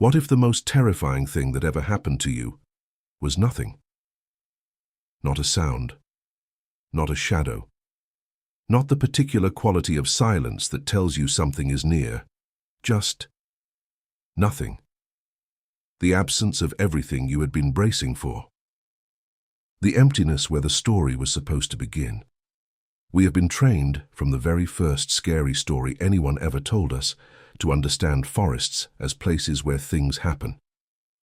What if the most terrifying thing that ever happened to you was nothing? Not a sound, not a shadow, not the particular quality of silence that tells you something is near, just nothing. The absence of everything you had been bracing for. The emptiness where the story was supposed to begin. We have been trained, from the very first scary story anyone ever told us, to understand forests as places where things happen,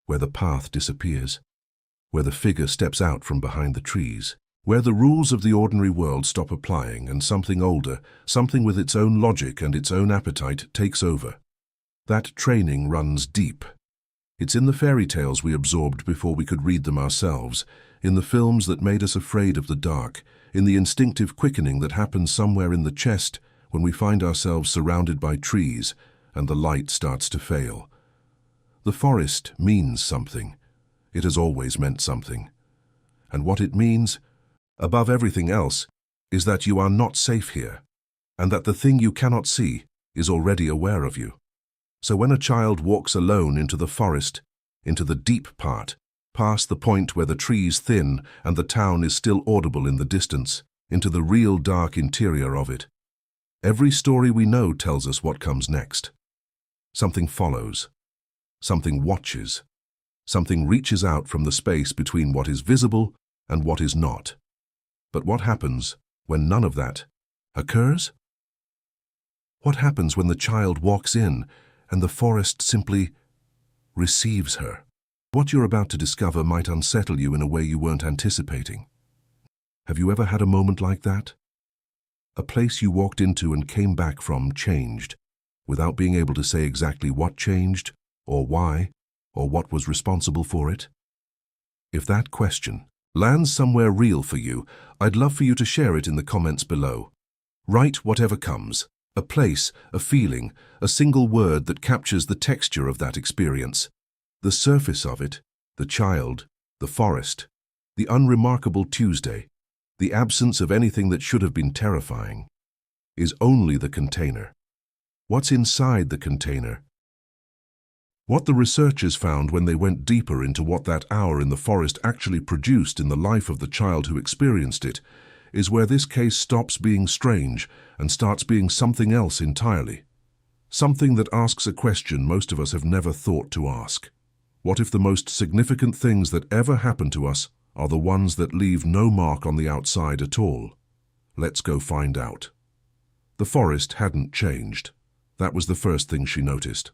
where the path disappears, where the figure steps out from behind the trees, where the rules of the ordinary world stop applying and something older, something with its own logic and its own appetite, takes over. That training runs deep. It's in the fairy tales we absorbed before we could read them ourselves, in the films that made us afraid of the dark, in the instinctive quickening that happens somewhere in the chest when we find ourselves surrounded by trees and the light starts to fail. The forest means something. It has always meant something. And what it means, above everything else, is that you are not safe here, and that the thing you cannot see is already aware of you. So when a child walks alone into the forest, into the deep part, past the point where the trees thin and the town is still audible in the distance, into the real dark interior of it, every story we know tells us what comes next. Something follows. Something watches. Something reaches out from the space between what is visible and what is not. But what happens when none of that occurs? What happens when the child walks in and the forest simply receives her? What you're about to discover might unsettle you in a way you weren't anticipating. Have you ever had a moment like that? A place you walked into and came back from changed, without being able to say exactly what changed, or why, or what was responsible for it? If that question lands somewhere real for you, I'd love for you to share it in the comments below. Write whatever comes, a place, a feeling, a single word that captures the texture of that experience, the surface of it, the child, the forest, the unremarkable Tuesday, the absence of anything that should have been terrifying, is only the container. What's inside the container? What the researchers found when they went deeper into what that hour in the forest actually produced in the life of the child who experienced it is where this case stops being strange and starts being something else entirely. Something that asks a question most of us have never thought to ask. What if the most significant things that ever happen to us are the ones that leave no mark on the outside at all? Let's go find out. The forest hadn't changed. That was the first thing she noticed.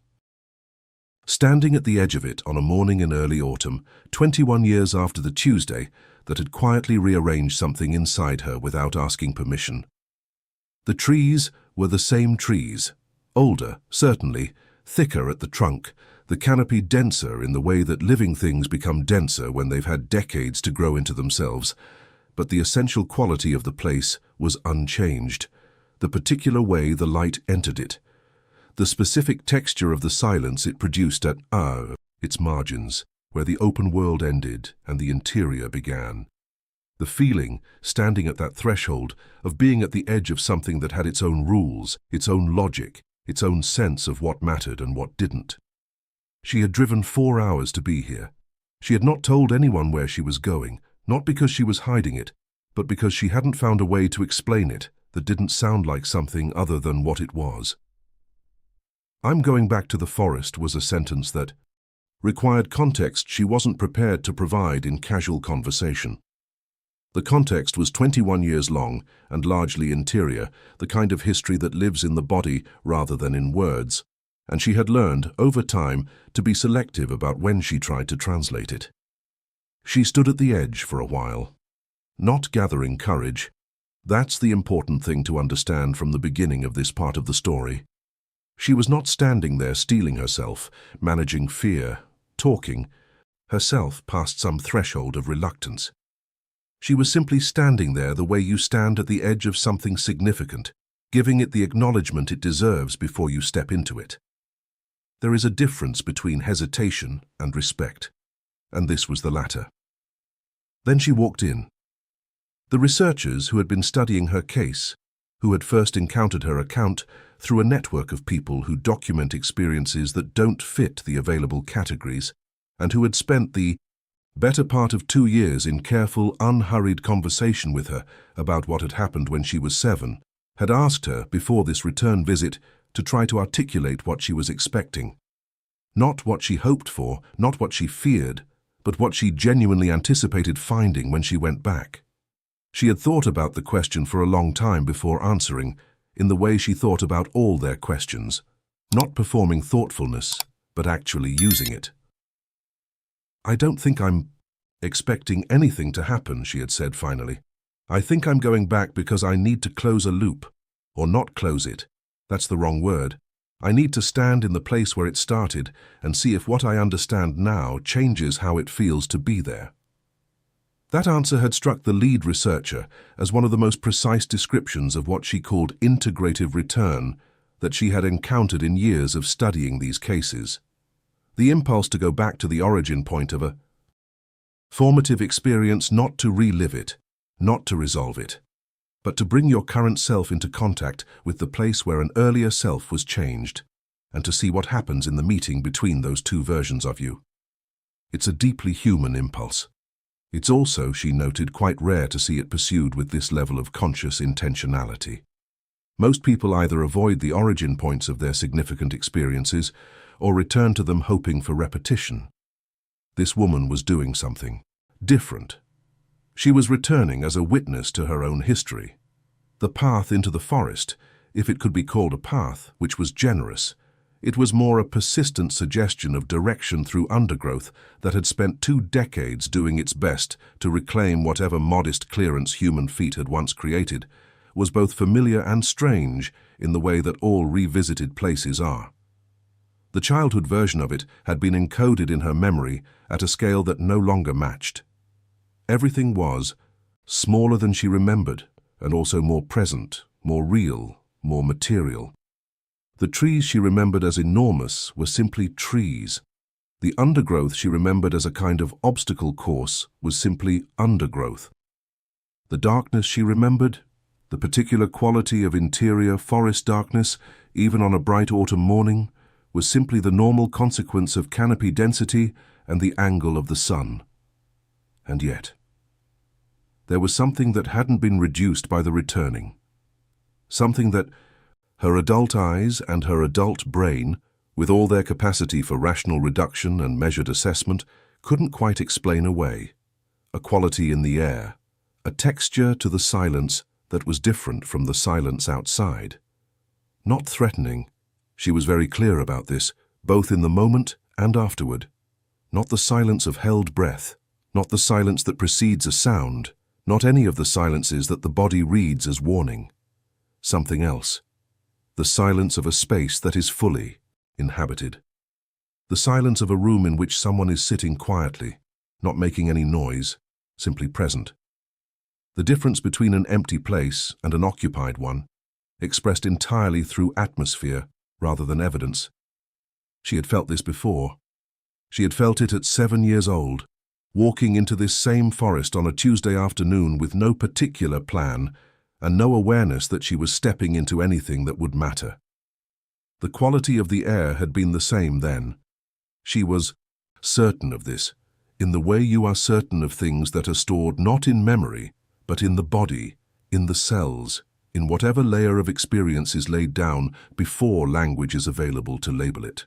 Standing at the edge of it on a morning in early autumn, 21 years after the Tuesday that had quietly rearranged something inside her without asking permission. The trees were the same trees, older, certainly, thicker at the trunk, the canopy denser in the way that living things become denser when they've had decades to grow into themselves, but the essential quality of the place was unchanged, the particular way the light entered it, the specific texture of the silence it produced at its margins, where the open world ended and the interior began. The feeling, standing at that threshold, of being at the edge of something that had its own rules, its own logic, its own sense of what mattered and what didn't. She had driven 4 hours to be here. She had not told anyone where she was going, not because she was hiding it, but because she hadn't found a way to explain it that didn't sound like something other than what it was. "I'm going back to the forest" was a sentence that required context she wasn't prepared to provide in casual conversation. The context was 21 years long and largely interior, the kind of history that lives in the body rather than in words, and she had learned, over time, to be selective about when she tried to translate it. She stood at the edge for a while, not gathering courage. That's the important thing to understand from the beginning of this part of the story. She was not standing there steeling herself, managing fear, talking herself past some threshold of reluctance. She was simply standing there the way you stand at the edge of something significant, giving it the acknowledgement it deserves before you step into it. There is a difference between hesitation and respect, and this was the latter. Then she walked in. The researchers who had been studying her case, who had first encountered her account through a network of people who document experiences that don't fit the available categories, and who had spent the better part of 2 years in careful, unhurried conversation with her about what had happened when she was 7, had asked her, before this return visit, to try to articulate what she was expecting. Not what she hoped for, not what she feared, but what she genuinely anticipated finding when she went back. She had thought about the question for a long time before answering, in the way she thought about all their questions, not performing thoughtfulness, but actually using it. "I don't think I'm expecting anything to happen," she had said finally. "I think I'm going back because I need to close a loop, or not close it. That's the wrong word. I need to stand in the place where it started and see if what I understand now changes how it feels to be there." That answer had struck the lead researcher as one of the most precise descriptions of what she called integrative return that she had encountered in years of studying these cases. The impulse to go back to the origin point of a formative experience, not to relive it, not to resolve it, but to bring your current self into contact with the place where an earlier self was changed, and to see what happens in the meeting between those two versions of you. It's a deeply human impulse. It's also, she noted, quite rare to see it pursued with this level of conscious intentionality. Most people either avoid the origin points of their significant experiences or return to them hoping for repetition. This woman was doing something different. She was returning as a witness to her own history. The path into the forest, if it could be called a path, which was generous, it was more a persistent suggestion of direction through undergrowth that had spent 2 decades doing its best to reclaim whatever modest clearance human feet had once created, was both familiar and strange in the way that all revisited places are. The childhood version of it had been encoded in her memory at a scale that no longer matched. Everything was smaller than she remembered, and also more present, more real, more material. The trees she remembered as enormous were simply trees. The undergrowth she remembered as a kind of obstacle course was simply undergrowth. The darkness she remembered, the particular quality of interior forest darkness, even on a bright autumn morning, was simply the normal consequence of canopy density and the angle of the sun. And yet, there was something that hadn't been reduced by the returning. Something that her adult eyes and her adult brain, with all their capacity for rational reduction and measured assessment, couldn't quite explain away. A quality in the air, a texture to the silence that was different from the silence outside. Not threatening, she was very clear about this, both in the moment and afterward. Not the silence of held breath, not the silence that precedes a sound, not any of the silences that the body reads as warning. Something else. The silence of a space that is fully inhabited. The silence of a room in which someone is sitting quietly, not making any noise, simply present. The difference between an empty place and an occupied one, expressed entirely through atmosphere rather than evidence. She had felt this before. She had felt it at 7 years old, walking into this same forest on a Tuesday afternoon with no particular plan and no awareness that she was stepping into anything that would matter. The quality of the air had been the same then. She was certain of this, in the way you are certain of things that are stored not in memory, but in the body, in the cells, in whatever layer of experience is laid down before language is available to label it.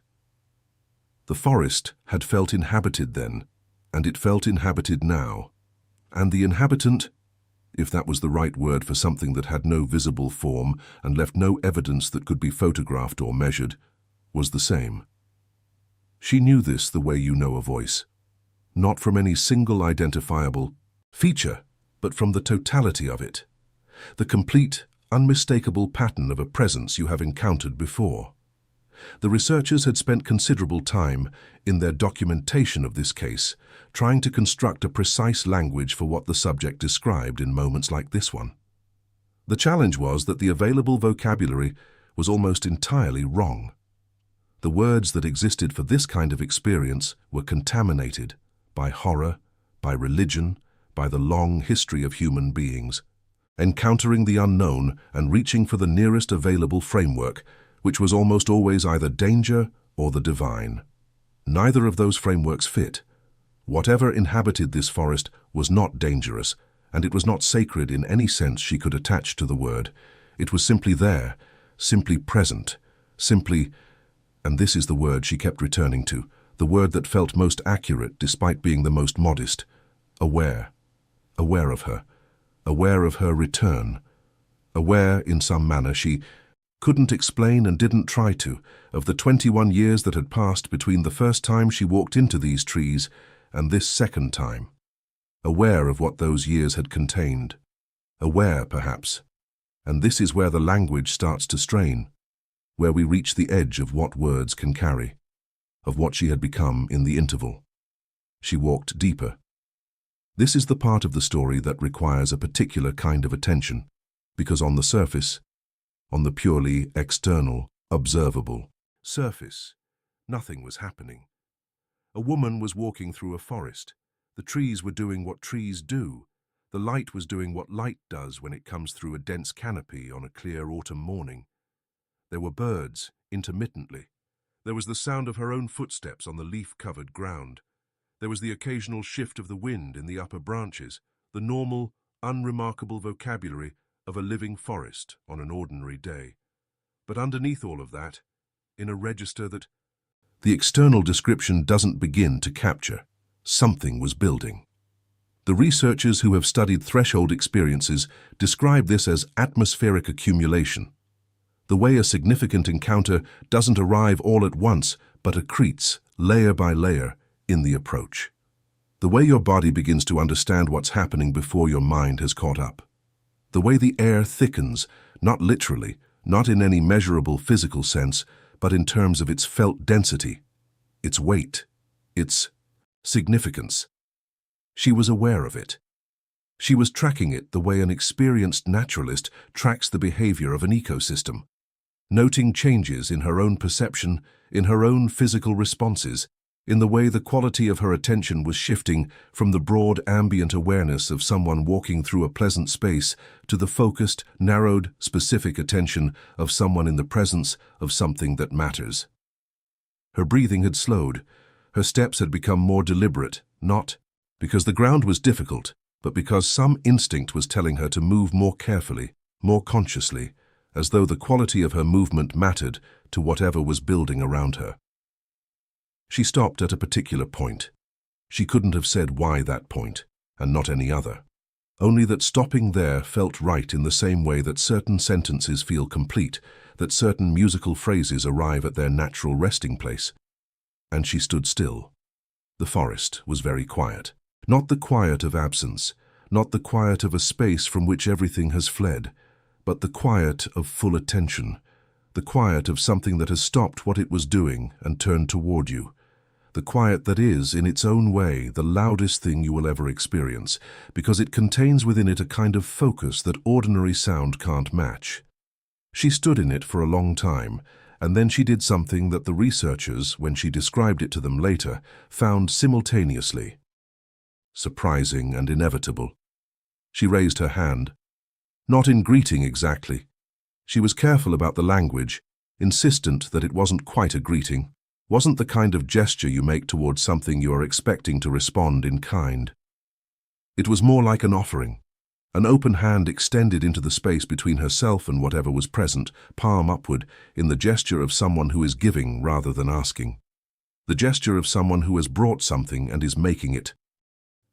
The forest had felt inhabited then, and it felt inhabited now. And the inhabitant, if that was the right word for something that had no visible form and left no evidence that could be photographed or measured, was the same. She knew this the way you know a voice, not from any single identifiable feature, but from the totality of it, the complete, unmistakable pattern of a presence you have encountered before. The researchers had spent considerable time in their documentation of this case, trying to construct a precise language for what the subject described in moments like this one. The challenge was that the available vocabulary was almost entirely wrong. The words that existed for this kind of experience were contaminated by horror, by religion, by the long history of human beings. encountering the unknown and reaching for the nearest available framework, which was almost always either danger or the divine. Neither of those frameworks fit. Whatever inhabited this forest was not dangerous, and it was not sacred in any sense she could attach to the word. It was simply there, simply present, simply, and this is the word she kept returning to, the word that felt most accurate despite being the most modest, aware. Aware of her return. Aware, in some manner, she couldn't explain and didn't try to, of the 21 years that had passed between the first time she walked into these trees and this second time. Aware of what those years had contained. Aware, perhaps. And this is where the language starts to strain, where we reach the edge of what words can carry, of what she had become in the interval. She walked deeper. This is the part of the story that requires a particular kind of attention, because on the surface, on the purely external, observable surface, nothing was happening. A woman was walking through a forest. The trees were doing what trees do. The light was doing what light does when it comes through a dense canopy on a clear autumn morning. There were birds, intermittently. There was the sound of her own footsteps on the leaf-covered ground. There was the occasional shift of the wind in the upper branches, the normal, unremarkable vocabulary of a living forest on an ordinary day. But underneath all of that, in a register that the external description doesn't begin to capture, something was building. The researchers who have studied threshold experiences describe this as atmospheric accumulation, the way a significant encounter doesn't arrive all at once but accretes, layer by layer, in the approach. The way your body begins to understand what's happening before your mind has caught up. The way the air thickens, not literally, not in any measurable physical sense, but in terms of its felt density, its weight, its significance. She was aware of it. She was tracking it the way an experienced naturalist tracks the behavior of an ecosystem, noting changes in her own perception, in her own physical responses, in the way the quality of her attention was shifting from the broad ambient awareness of someone walking through a pleasant space to the focused, narrowed, specific attention of someone in the presence of something that matters. Her breathing had slowed. Her steps had become more deliberate, not because the ground was difficult, but because some instinct was telling her to move more carefully, more consciously, as though the quality of her movement mattered to whatever was building around her. She stopped at a particular point. She couldn't have said why that point, and not any other. Only that stopping there felt right in the same way that certain sentences feel complete, that certain musical phrases arrive at their natural resting place. And she stood still. The forest was very quiet. Not the quiet of absence, not the quiet of a space from which everything has fled, but the quiet of full attention, the quiet of something that has stopped what it was doing and turned toward you. The quiet that is, in its own way, the loudest thing you will ever experience, because it contains within it a kind of focus that ordinary sound can't match. She stood in it for a long time, and then she did something that the researchers, when she described it to them later, found simultaneously surprising and inevitable. She raised her hand. Not in greeting exactly. She was careful about the language, insistent that it wasn't quite a greeting, wasn't the kind of gesture you make towards something you are expecting to respond in kind. It was more like an offering, an open hand extended into the space between herself and whatever was present, palm upward, in the gesture of someone who is giving rather than asking. The gesture of someone who has brought something and is making it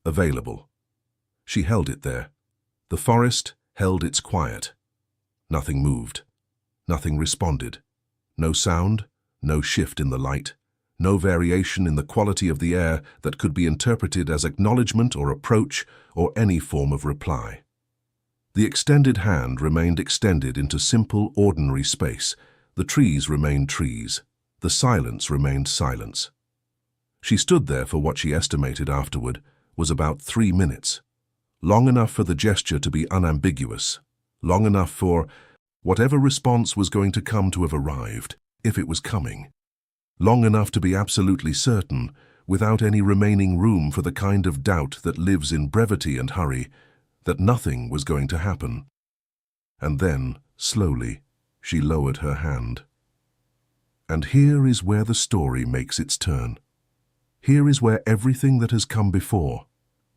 available. She held it there. The forest held its quiet. Nothing moved. Nothing responded. No sound, no shift in the light, no variation in the quality of the air that could be interpreted as acknowledgement or approach or any form of reply. The extended hand remained extended into simple, ordinary space. The trees remained trees. The silence remained silence. She stood there for what she estimated afterward was about 3 minutes. Long enough for the gesture to be unambiguous. Long enough for whatever response was going to come to have arrived, if it was coming. Long enough to be absolutely certain, without any remaining room for the kind of doubt that lives in brevity and hurry, that nothing was going to happen. and then, slowly, she lowered her hand. And here is where the story makes its turn. Here is where everything that has come before,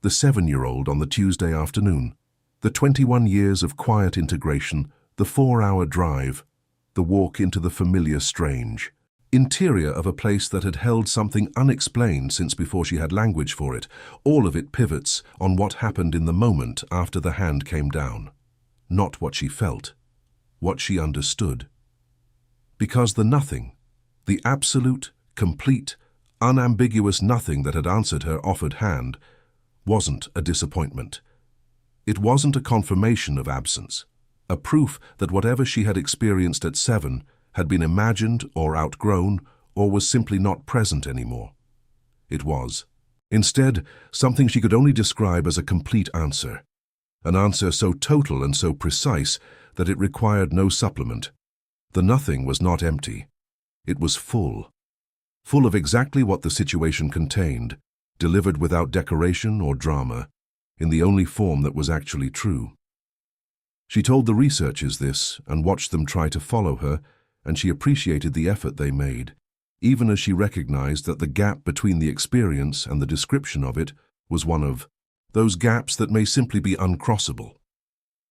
the 7-year-old on the Tuesday afternoon, the 21 years of quiet integration, the 4-hour drive, the walk into the familiar strange, interior of a place that had held something unexplained since before she had language for it, all of it pivots on what happened in the moment after the hand came down. Not what she felt, what she understood. Because the nothing, the absolute, complete, unambiguous nothing that had answered her offered hand, wasn't a disappointment. It wasn't a confirmation of absence, a proof that whatever she had experienced at 7 had been imagined or outgrown or was simply not present anymore. It was, instead, something she could only describe as a complete answer, an answer so total and so precise that it required no supplement. The nothing was not empty. It was full. Full of exactly what the situation contained, delivered without decoration or drama, in the only form that was actually true. She told the researchers this and watched them try to follow her, and she appreciated the effort they made, even as she recognized that the gap between the experience and the description of it was one of those gaps that may simply be uncrossable.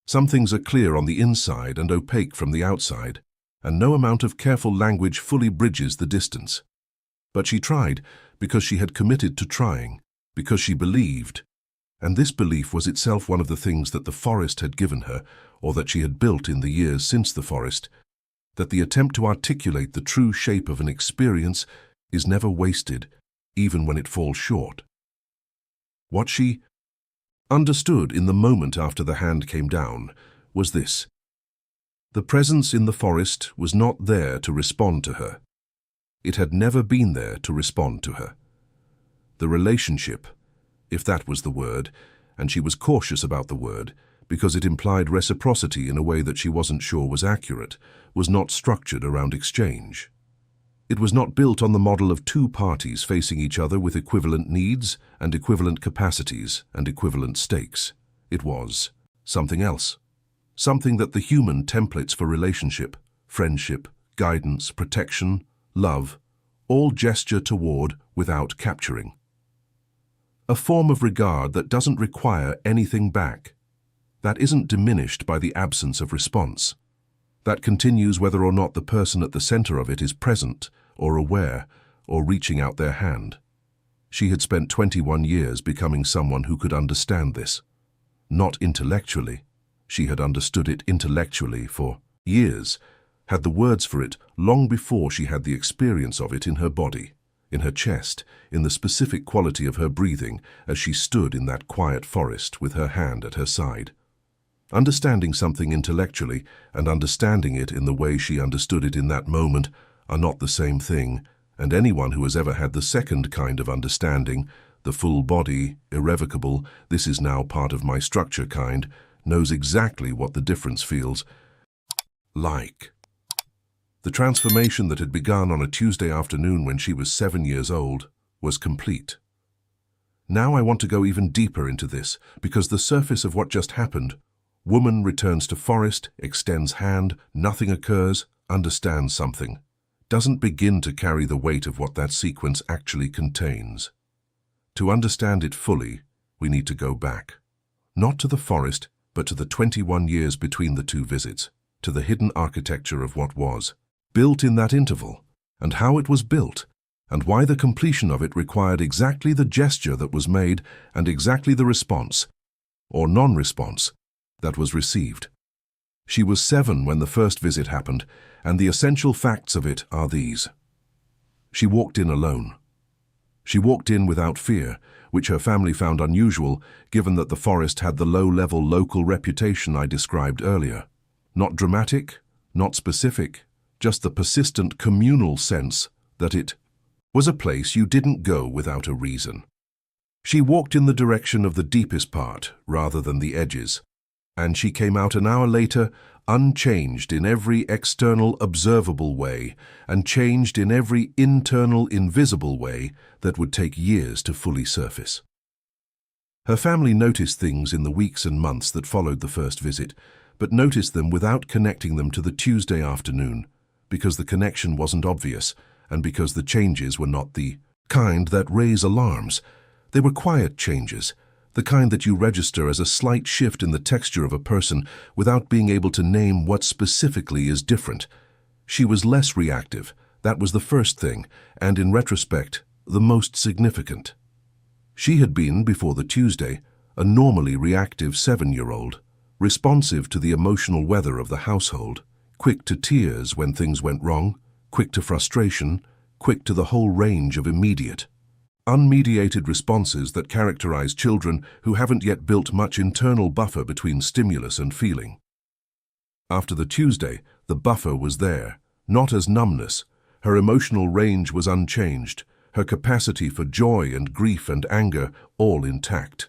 Some things are clear on the inside and opaque from the outside, and no amount of careful language fully bridges the distance. But she tried because she had committed to trying, because she believed, and this belief was itself one of the things that the forest had given her, or that she had built in the years since the forest, that the attempt to articulate the true shape of an experience is never wasted, even when it falls short. What she understood in the moment after the hand came down was this. The presence in the forest was not there to respond to her. It had never been there to respond to her. The relationship, if that was the word, and she was cautious about the word, because it implied reciprocity in a way that she wasn't sure was accurate, was not structured around exchange. It was not built on the model of two parties facing each other with equivalent needs and equivalent capacities and equivalent stakes. It was something else. Something that the human templates for relationship, friendship, guidance, protection, love, all gesture toward without capturing. A form of regard that doesn't require anything back, that isn't diminished by the absence of response, that continues whether or not the person at the center of it is present or aware or reaching out their hand. She had spent 21 years becoming someone who could understand this. Not intellectually. She had understood it intellectually for years, had the words for it long before she had the experience of it in her body, in her chest, in the specific quality of her breathing as she stood in that quiet forest with her hand at her side. Understanding something intellectually and understanding it in the way she understood it in that moment are not the same thing, and anyone who has ever had the second kind of understanding, the full body, irrevocable, this is now part of my structure kind, knows exactly what the difference feels like. The transformation that had begun on a Tuesday afternoon when she was 7 years old was complete. Now I want to go even deeper into this, because the surface of what just happened, woman returns to forest, extends hand, nothing occurs, understands something, doesn't begin to carry the weight of what that sequence actually contains. To understand it fully, we need to go back. Not to the forest, but to the 21 years between the two visits, to the hidden architecture of what was, built in that interval, and how it was built, and why the completion of it required exactly the gesture that was made and exactly the response, or non-response, that was received. She was 7 when the first visit happened, and the essential facts of it are these. She walked in alone. She walked in without fear, which her family found unusual, given that the forest had the low-level local reputation I described earlier. Not dramatic, not specific, just the persistent communal sense that it was a place you didn't go without a reason. She walked in the direction of the deepest part rather than the edges, and she came out an hour later unchanged in every external observable way and changed in every internal invisible way that would take years to fully surface. Her family noticed things in the weeks and months that followed the first visit, but noticed them without connecting them to the Tuesday afternoon, because the connection wasn't obvious, and because the changes were not the kind that raise alarms. They were quiet changes, the kind that you register as a slight shift in the texture of a person without being able to name what specifically is different. She was less reactive. That was the first thing, and in retrospect, the most significant. She had been, before the Tuesday, a normally reactive 7-year-old, responsive to the emotional weather of the household, quick to tears when things went wrong, quick to frustration, quick to the whole range of immediate, unmediated responses that characterize children who haven't yet built much internal buffer between stimulus and feeling. After the Tuesday, the buffer was there, not as numbness. Her emotional range was unchanged, her capacity for joy and grief and anger all intact.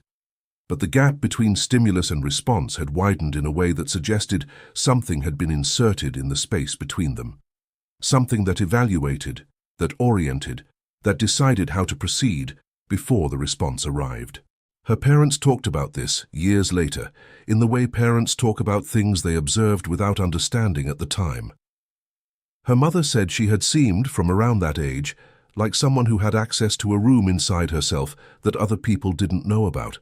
But the gap between stimulus and response had widened in a way that suggested something had been inserted in the space between them. Something that evaluated, that oriented, that decided how to proceed before the response arrived. Her parents talked about this, years later, in the way parents talk about things they observed without understanding at the time. Her mother said she had seemed, from around that age, like someone who had access to a room inside herself that other people didn't know about.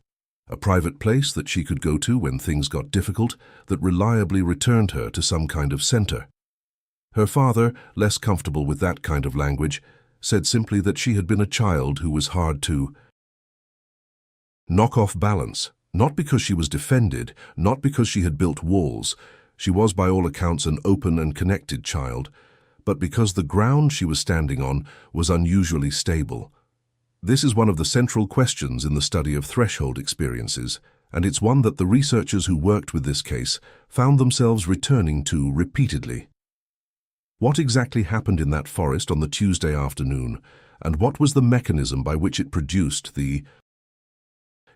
A private place that she could go to when things got difficult, that reliably returned her to some kind of center. Her father, less comfortable with that kind of language, said simply that she had been a child who was hard to knock off balance, not because she was defended, not because she had built walls. She was by all accounts an open and connected child, but because the ground she was standing on was unusually stable. This is one of the central questions in the study of threshold experiences, and it's one that the researchers who worked with this case found themselves returning to repeatedly. What exactly happened in that forest on the Tuesday afternoon, and what was the mechanism by which it produced the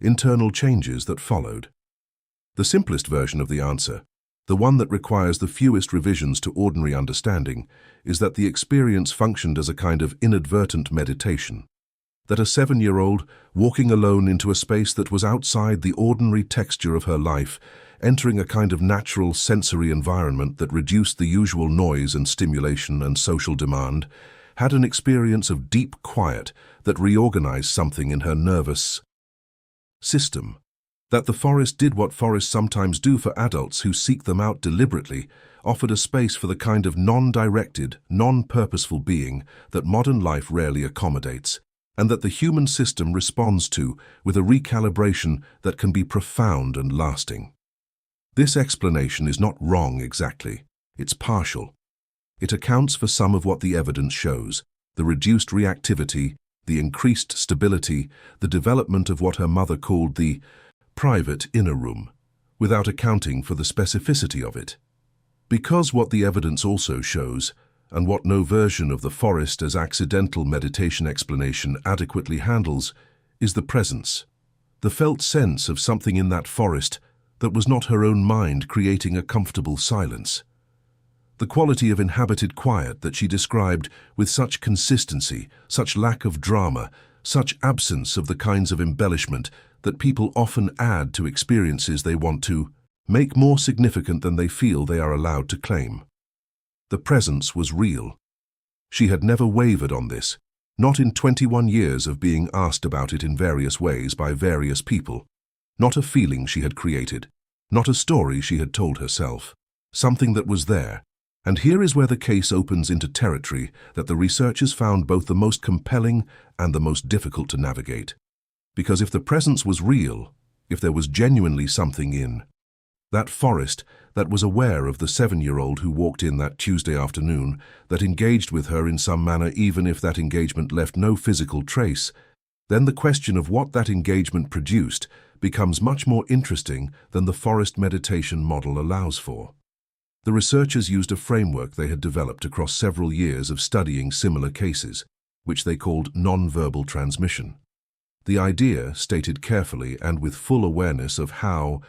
internal changes that followed? The simplest version of the answer, the one that requires the fewest revisions to ordinary understanding, is that the experience functioned as a kind of inadvertent meditation. That a 7-year-old, walking alone into a space that was outside the ordinary texture of her life, entering a kind of natural sensory environment that reduced the usual noise and stimulation and social demand, had an experience of deep quiet that reorganized something in her nervous system. That the forest did what forests sometimes do for adults who seek them out deliberately, offered a space for the kind of non-directed, non-purposeful being that modern life rarely accommodates, and that the human system responds to with a recalibration that can be profound and lasting. This explanation is not wrong exactly. It's partial. It accounts for some of what the evidence shows: the reduced reactivity, the increased stability, the development of what her mother called the private inner room, without accounting for the specificity of it. Because what the evidence also shows, and what no version of the forest as accidental meditation explanation adequately handles, is the presence, the felt sense of something in that forest that was not her own mind creating a comfortable silence. The quality of inhabited quiet that she described with such consistency, such lack of drama, such absence of the kinds of embellishment that people often add to experiences they want to make more significant than they feel they are allowed to claim. The presence was real. She had never wavered on this, not in 21 years of being asked about it in various ways by various people. Not a feeling she had created, not a story she had told herself. Something that was there. And here is where the case opens into territory that the researchers found both the most compelling and the most difficult to navigate. Because if the presence was real, if there was genuinely something in that forest that was aware of the 7-year-old who walked in that Tuesday afternoon, that engaged with her in some manner even if that engagement left no physical trace, then the question of what that engagement produced becomes much more interesting than the forest meditation model allows for. The researchers used a framework they had developed across several years of studying similar cases, which they called non-verbal transmission. The idea, stated carefully and with full awareness of how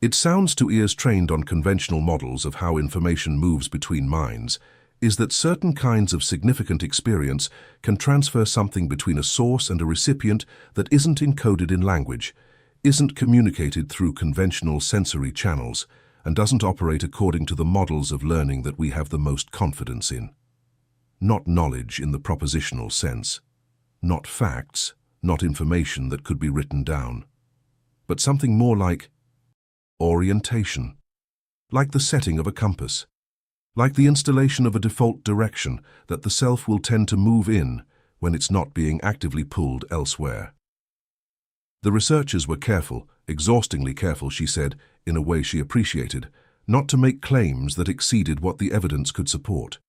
it sounds to ears trained on conventional models of how information moves between minds, is that certain kinds of significant experience can transfer something between a source and a recipient that isn't encoded in language, isn't communicated through conventional sensory channels, and doesn't operate according to the models of learning that we have the most confidence in. Not knowledge in the propositional sense, not facts, not information that could be written down, but something more like orientation, like the setting of a compass, like the installation of a default direction that the self will tend to move in when it's not being actively pulled elsewhere. The researchers were careful, exhaustingly careful, she said, in a way she appreciated, not to make claims that exceeded what the evidence could support.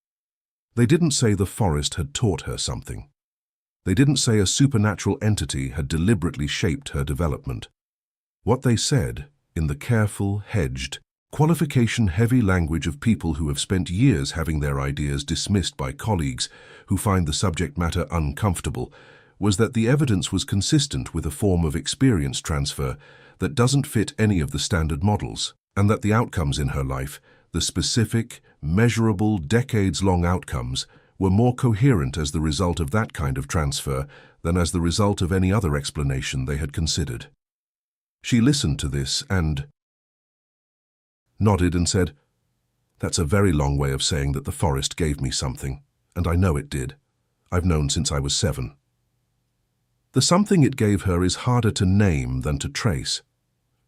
They didn't say the forest had taught her something. They didn't say a supernatural entity had deliberately shaped her development. What they said, in the careful, hedged, qualification-heavy language of people who have spent years having their ideas dismissed by colleagues who find the subject matter uncomfortable, was that the evidence was consistent with a form of experience transfer that doesn't fit any of the standard models, and that the outcomes in her life, the specific, measurable, decades-long outcomes, were more coherent as the result of that kind of transfer than as the result of any other explanation they had considered. She listened to this and nodded and said, "That's a very long way of saying that the forest gave me something, and I know it did. I've known since I was 7. The something it gave her is harder to name than to trace.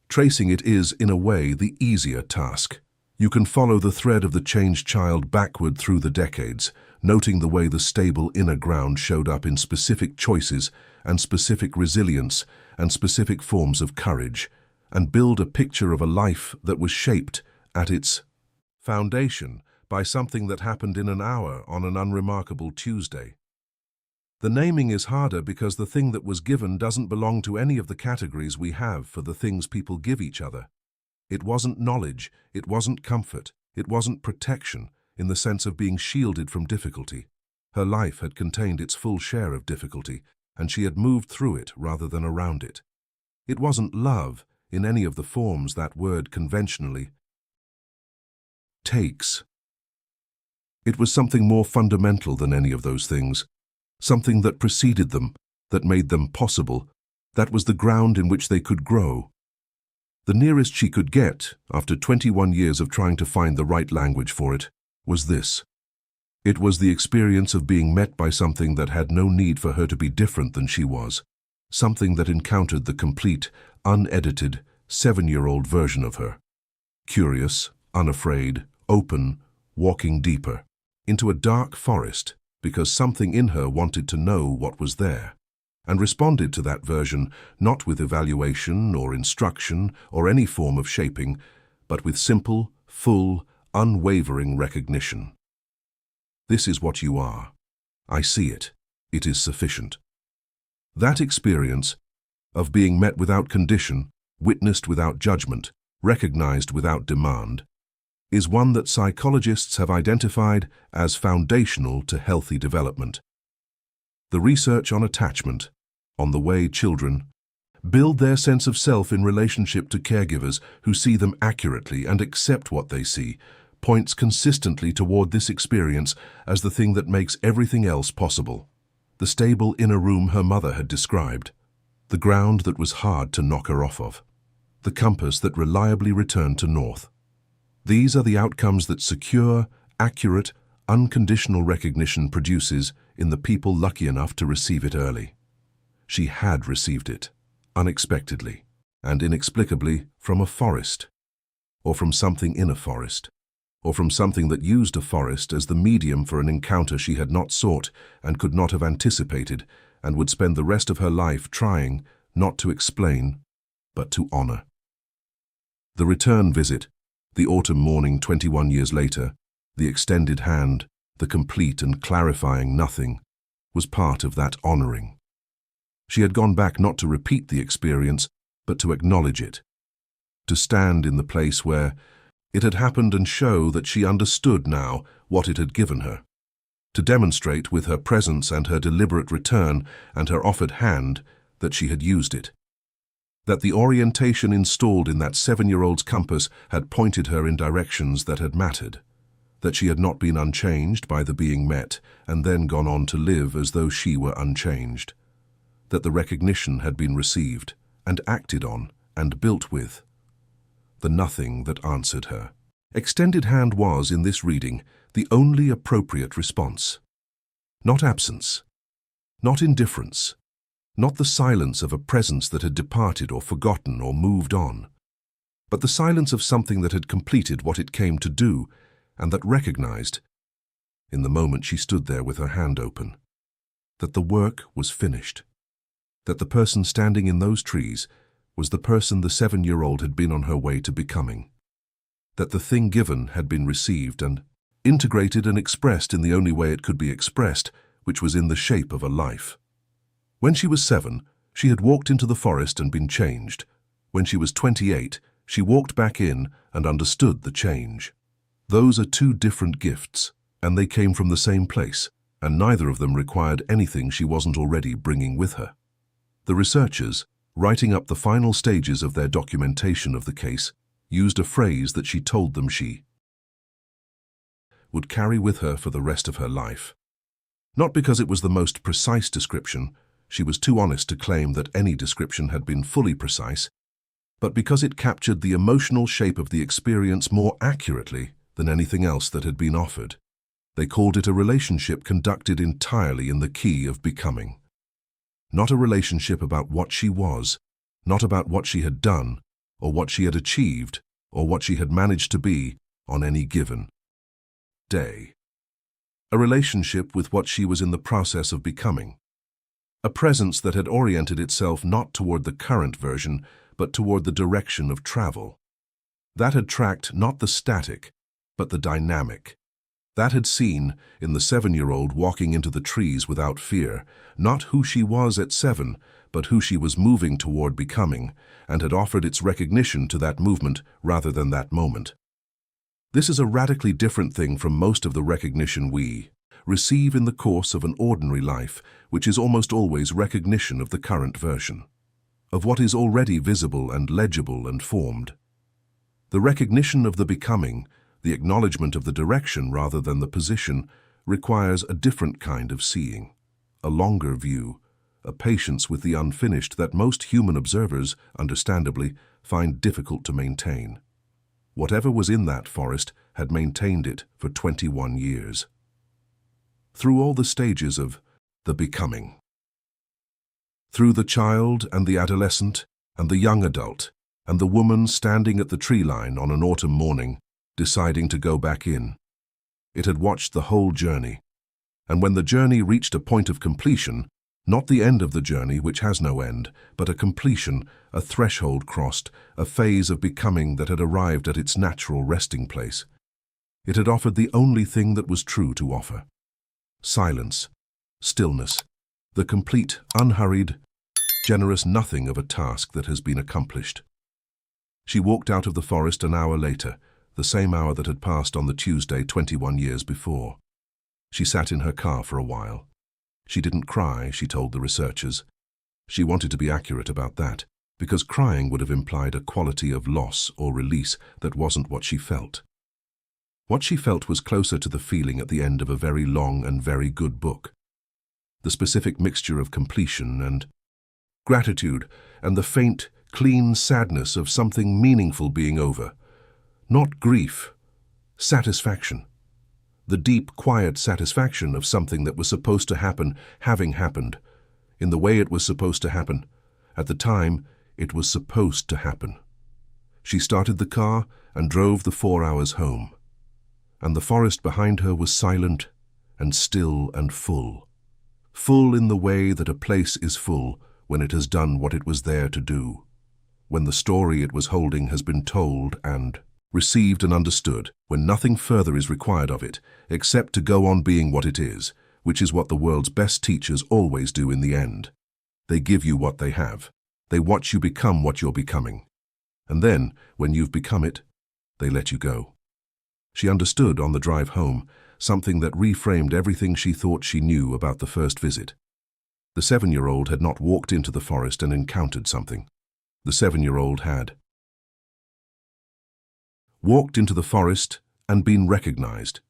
Tracing it is, in a way, the easier task. You can follow the thread of the changed child backward through the decades, noting the way the stable inner ground showed up in specific choices and specific resilience and specific forms of courage, and build a picture of a life that was shaped at its foundation by something that happened in an hour on an unremarkable Tuesday. The naming is harder because the thing that was given doesn't belong to any of the categories we have for the things people give each other. It wasn't knowledge, it wasn't comfort, it wasn't protection, in the sense of being shielded from difficulty. Her life had contained its full share of difficulty, and she had moved through it rather than around it. It wasn't love, in any of the forms that word conventionally takes. It was something more fundamental than any of those things, something that preceded them, that made them possible, that was the ground in which they could grow. The nearest she could get, after 21 years of trying to find the right language for it, was this. It was the experience of being met by something that had no need for her to be different than she was, something that encountered the complete, unedited, 7-year-old version of her. Curious, unafraid, open, walking deeper, into a dark forest, because something in her wanted to know what was there, and responded to that version not with evaluation or instruction or any form of shaping, but with simple, full, unwavering recognition. This is what you are. I see it. It is sufficient. That experience of being met without condition, witnessed without judgment, recognized without demand, is one that psychologists have identified as foundational to healthy development. The research on attachment, on the way children build their sense of self in relationship to caregivers who see them accurately and accept what they see, points consistently toward this experience as the thing that makes everything else possible. The stable inner room her mother had described, the ground that was hard to knock her off of, the compass that reliably returned to north. These are the outcomes that secure, accurate, unconditional recognition produces in the people lucky enough to receive it early. She had received it, unexpectedly and inexplicably, from a forest, or from something in a forest, or from something that used a forest as the medium for an encounter she had not sought and could not have anticipated, and would spend the rest of her life trying not to explain, but to honor. The return visit, the autumn morning 21 years later, the extended hand, the complete and clarifying nothing, was part of that honoring. She had gone back not to repeat the experience, but to acknowledge it, to stand in the place where it had happened and show that she understood now what it had given her, to demonstrate with her presence and her deliberate return and her offered hand that she had used it, that the orientation installed in that 7-year-old's compass had pointed her in directions that had mattered, that she had not been unchanged by the being met and then gone on to live as though she were unchanged, that the recognition had been received and acted on and built with. the nothing that answered her. Extended hand was, in this reading, the only appropriate response. Not absence, not indifference, not the silence of a presence that had departed or forgotten or moved on, but the silence of something that had completed what it came to do and that recognized, in the moment she stood there with her hand open, that the work was finished, that the person standing in those trees was the person the 7-year-old had been on her way to becoming, that the thing given had been received and integrated and expressed in the only way it could be expressed, which was in the shape of a life. When she was 7, she had walked into the forest and been changed. When she was 28, she walked back in and understood the change. Those are two different gifts, and they came from the same place, and neither of them required anything she wasn't already bringing with her. The researchers, writing up the final stages of their documentation of the case, used a phrase that she told them she would carry with her for the rest of her life. Not because it was the most precise description, she was too honest to claim that any description had been fully precise, but because it captured the emotional shape of the experience more accurately than anything else that had been offered. They called it a relationship conducted entirely in the key of becoming. Not a relationship about what she was, not about what she had done, or what she had achieved, or what she had managed to be on any given day. A relationship with what she was in the process of becoming. A presence that had oriented itself not toward the current version, but toward the direction of travel. That had tracked not the static, but the dynamic. That had seen, in the 7-year-old walking into the trees without fear, not who she was at 7, but who she was moving toward becoming, and had offered its recognition to that movement rather than that moment. This is a radically different thing from most of the recognition we receive in the course of an ordinary life, which is almost always recognition of the current version, of what is already visible and legible and formed. The recognition of the becoming, the acknowledgement of the direction rather than the position, requires a different kind of seeing, a longer view, a patience with the unfinished that most human observers, understandably, find difficult to maintain. Whatever was in that forest had maintained it for 21 years. Through all the stages of the becoming. Through the child and the adolescent and the young adult and the woman standing at the tree line on an autumn morning, deciding to go back in. It had watched the whole journey, and when the journey reached a point of completion, not the end of the journey which has no end, but a completion, a threshold crossed, a phase of becoming that had arrived at its natural resting place. It had offered the only thing that was true to offer. Silence, stillness, the complete, unhurried, generous nothing of a task that has been accomplished. She walked out of the forest an hour later, the same hour that had passed on the Tuesday 21 years before. She sat in her car for a while. She didn't cry, she told the researchers. She wanted to be accurate about that, because crying would have implied a quality of loss or release that wasn't what she felt. What she felt was closer to the feeling at the end of a very long and very good book. The specific mixture of completion and gratitude and the faint, clean sadness of something meaningful being over. Not grief, satisfaction. The deep, quiet satisfaction of something that was supposed to happen having happened, in the way it was supposed to happen, at the time it was supposed to happen. She started the car and drove the 4 hours home. And the forest behind her was silent and still and full. Full in the way that a place is full when it has done what it was there to do, when the story it was holding has been told and received and understood, when nothing further is required of it, except to go on being what it is, which is what the world's best teachers always do in the end. They give you what they have. They watch you become what you're becoming. And then, when you've become it, they let you go. She understood on the drive home something that reframed everything she thought she knew about the first visit. The 7-year-old had not walked into the forest and encountered something. The 7-year-old had walked into the forest and been recognized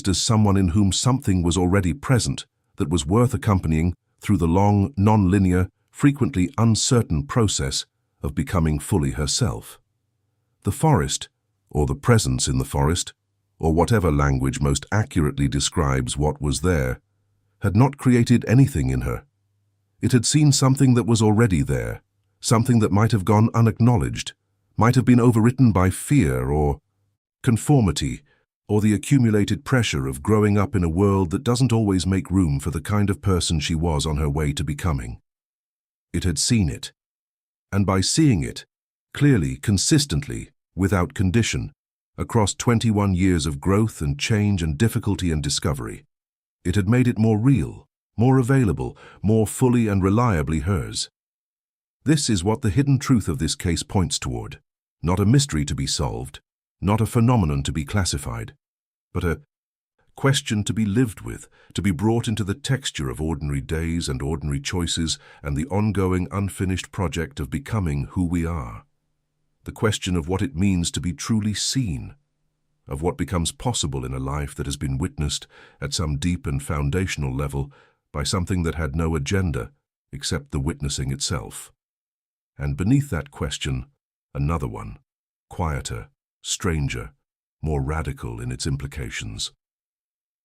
as someone in whom something was already present that was worth accompanying through the long, non-linear, frequently uncertain process of becoming fully herself. The forest, or the presence in the forest, or whatever language most accurately describes what was there, had not created anything in her. It had seen something that was already there, something that might have gone unacknowledged, might have been overwritten by fear or conformity, or the accumulated pressure of growing up in a world that doesn't always make room for the kind of person she was on her way to becoming. It had seen it, and by seeing it, clearly, consistently, without condition, across 21 years of growth and change and difficulty and discovery, it had made it more real, more available, more fully and reliably hers. This is what the hidden truth of this case points toward. Not a mystery to be solved, not a phenomenon to be classified, but a question to be lived with, to be brought into the texture of ordinary days and ordinary choices and the ongoing unfinished project of becoming who we are. The question of what it means to be truly seen, of what becomes possible in a life that has been witnessed at some deep and foundational level by something that had no agenda except the witnessing itself. And beneath that question, another one, quieter, stranger, more radical in its implications.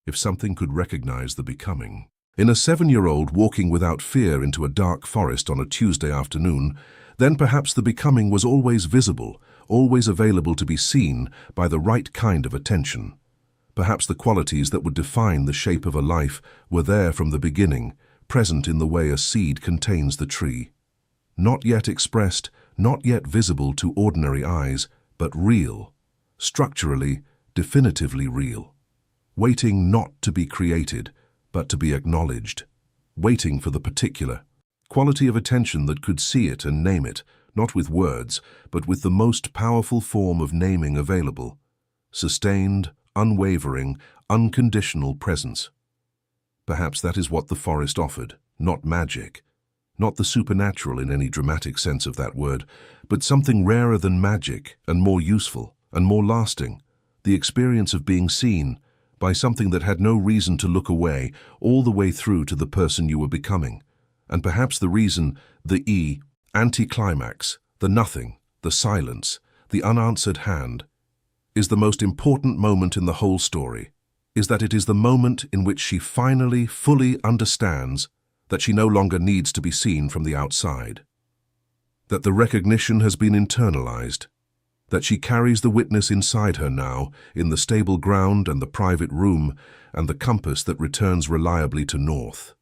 If something could recognize the becoming. In a 7-year-old walking without fear into a dark forest on a Tuesday afternoon, then perhaps the becoming was always visible, always available to be seen by the right kind of attention. Perhaps the qualities that would define the shape of a life were there from the beginning, present in the way a seed contains the tree. Not yet expressed, not yet visible to ordinary eyes, but real, structurally, definitively real. Waiting not to be created, but to be acknowledged. Waiting for the particular quality of attention that could see it and name it, not with words, but with the most powerful form of naming available. Sustained, unwavering, unconditional presence. Perhaps that is what the forest offered, not magic, not the supernatural in any dramatic sense of that word, but something rarer than magic and more useful and more lasting, the experience of being seen by something that had no reason to look away all the way through to the person you were becoming. And perhaps the reason, the anticlimax, the nothing, the silence, the unanswered hand, is the most important moment in the whole story, is that it is the moment in which she finally, fully understands that she no longer needs to be seen from the outside, that the recognition has been internalized, that she carries the witness inside her now, in the stable ground and the private room and the compass that returns reliably to north.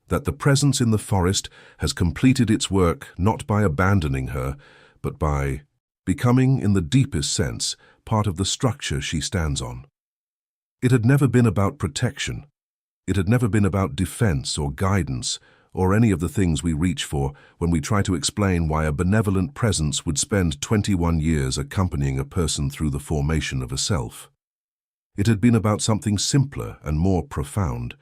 That the presence in the forest has completed its work not by abandoning her, but by becoming, in the deepest sense, part of the structure she stands on. It had never been about protection. It had never been about defense or guidance or any of the things we reach for when we try to explain why a benevolent presence would spend 21 years accompanying a person through the formation of a self. It had been about something simpler and more profound.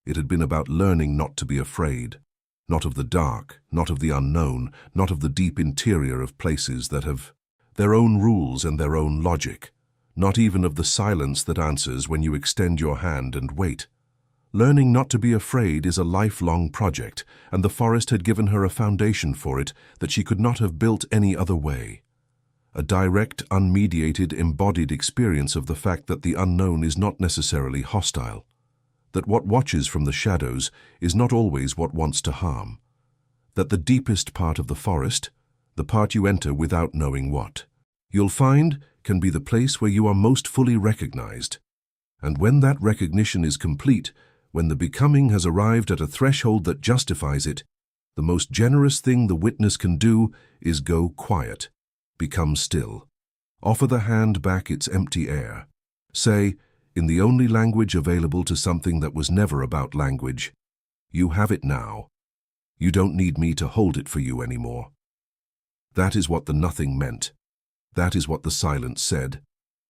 It had been about learning not to be afraid, not of the dark, not of the unknown, not of the deep interior of places that have their own rules and their own logic, not even of the silence that answers when you extend your hand and wait. Learning not to be afraid is a lifelong project, and the forest had given her a foundation for it that she could not have built any other way. A direct, unmediated, embodied experience of the fact that the unknown is not necessarily hostile, that what watches from the shadows is not always what wants to harm, that the deepest part of the forest, the part you enter without knowing what, you'll find can be the place where you are most fully recognized. And when that recognition is complete, when the becoming has arrived at a threshold that justifies it, the most generous thing the witness can do is go quiet, become still, offer the hand back its empty air, say, in the only language available to something that was never about language, "You have it now. You don't need me to hold it for you anymore." That is what the nothing meant. That is what the silence said.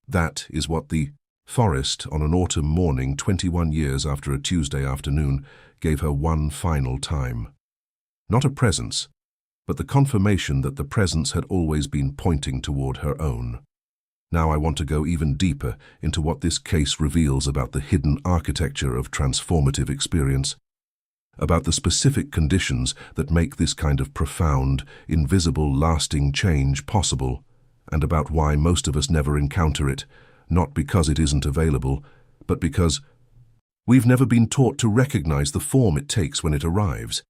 That is what the forest on an autumn morning 21 years after a Tuesday afternoon gave her one final time. Not a presence, but the confirmation that the presence had always been pointing toward her own. Now I want to go even deeper into what this case reveals about the hidden architecture of transformative experience, about the specific conditions that make this kind of profound, invisible, lasting change possible, and about why most of us never encounter it, not because it isn't available, but because we've never been taught to recognize the form it takes when it arrives.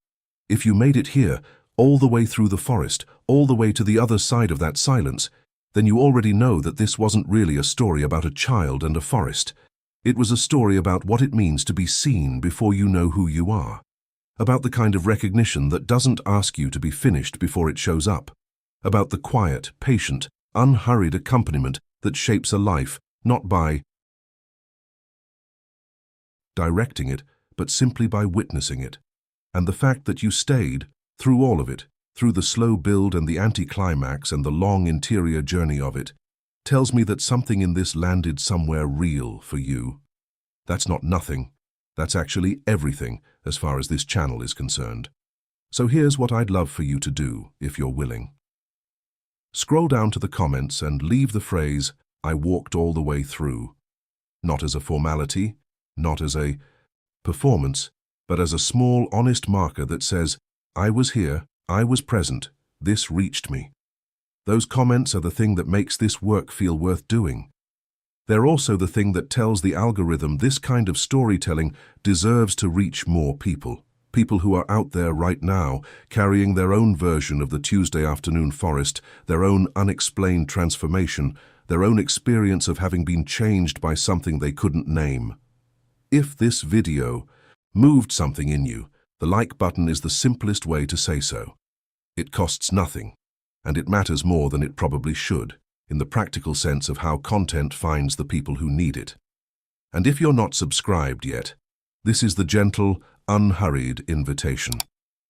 If you made it here, all the way through the forest, all the way to the other side of that silence, then you already know that this wasn't really a story about a child and a forest. It was a story about what it means to be seen before you know who you are. About the kind of recognition that doesn't ask you to be finished before it shows up. About the quiet, patient, unhurried accompaniment that shapes a life, not by directing it, but simply by witnessing it. And the fact that you stayed, through all of it, through the slow build and the anticlimax and the long interior journey of it, tells me that something in this landed somewhere real for you. That's not nothing. That's actually everything as far as this channel is concerned. So here's what I'd love for you to do, if you're willing. Scroll down to the comments and leave the phrase, "I walked all the way through." Not as a formality, not as a performance, but as a small, honest marker that says, "I was here, I was present, this reached me." Those comments are the thing that makes this work feel worth doing. They're also the thing that tells the algorithm this kind of storytelling deserves to reach more people. People who are out there right now, carrying their own version of the Tuesday afternoon forest, their own unexplained transformation, their own experience of having been changed by something they couldn't name. If this video moved something in you, the like button is the simplest way to say so. It costs nothing, and it matters more than it probably should, in the practical sense of how content finds the people who need it. And if you're not subscribed yet, this is the gentle, unhurried invitation.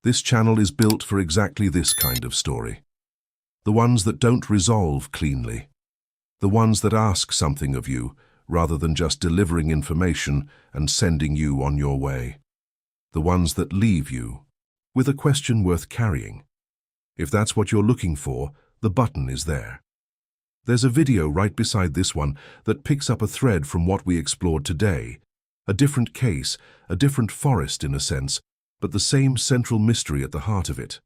This channel is built for exactly this kind of story. The ones that don't resolve cleanly. The ones that ask something of you, rather than just delivering information and sending you on your way. The ones that leave you with a question worth carrying. If that's what you're looking for, the button is there. There's a video right beside this one that picks up a thread from what we explored today. A different case, a different forest in a sense, but the same central mystery at the heart of it.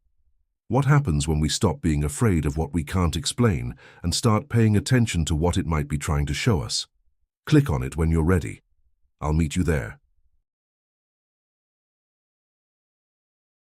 What happens when we stop being afraid of what we can't explain and start paying attention to what it might be trying to show us? Click on it when you're ready. I'll meet you there.